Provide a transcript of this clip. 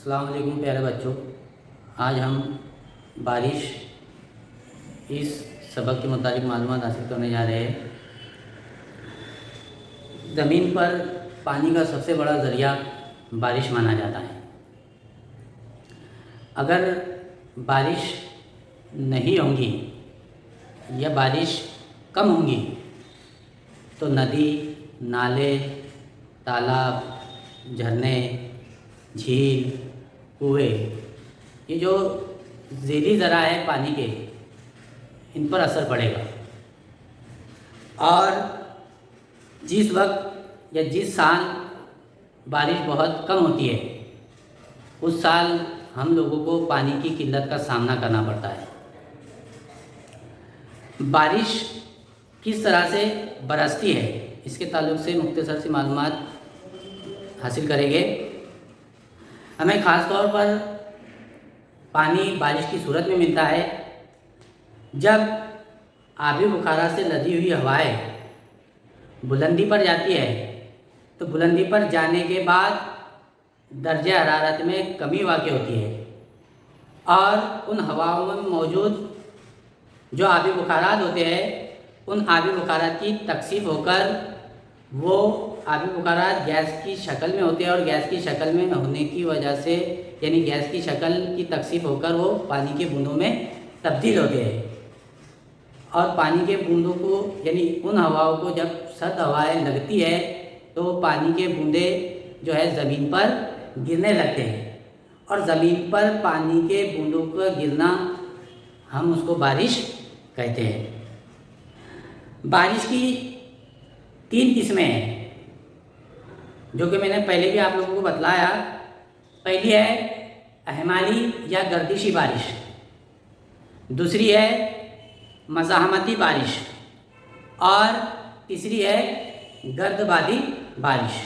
अस्सलाम वालेकुम प्यारे बच्चों। आज हम बारिश इस सबक के मुताबिक मालूमात हासिल करने जा रहे हैं। ज़मीन पर पानी का सबसे बड़ा ज़रिया बारिश माना जाता है। अगर बारिश नहीं होगी या बारिश कम होगी तो नदी, नाले, तालाब, झरने, झील, कुएँ, ये जो ज़ैली ज़रा है पानी के, इन पर असर पड़ेगा। और जिस वक्त या जिस साल बारिश बहुत कम होती है उस साल हम लोगों को पानी की किल्लत का सामना करना पड़ता है। बारिश किस तरह से बरसती है इसके ताल्लुक़ से मुख्तसर सी मालूमात हासिल करेंगे। हमें ख़ास तौर पर पानी बारिश की सूरत में मिलता है जब आबी बुखारा से लदी हुई हवाएं बुलंदी पर जाती है, तो बुलंदी पर जाने के बाद दर्जे हरारत में कमी वाक़ई होती है और उन हवाओं में मौजूद जो आबी बुखारात होते हैं, उन आबी बुखारात की तकसीफ होकर वो आबी बुखारात गैस की शक्ल में होते हैं और गैस की शक्ल में होने की वजह से यानी गैस की शक्ल की तकसीफ होकर वो पानी के बूंदों में तब्दील होते हैं। और पानी के बूंदों को यानी उन हवाओं को जब सर्द हवाएं लगती है तो पानी के बूंदे जो है ज़मीन पर गिरने लगते हैं और ज़मीन पर पानी के बूंदों का गिरना हम उसको बारिश कहते हैं। बारिश की 3 किस्में हैं जो कि मैंने पहले भी आप लोगों को बतलाया। पहली है अहमाली या गर्दिशी बारिश, दूसरी है मज़ाहमती बारिश और तीसरी है गर्दबादी बारिश।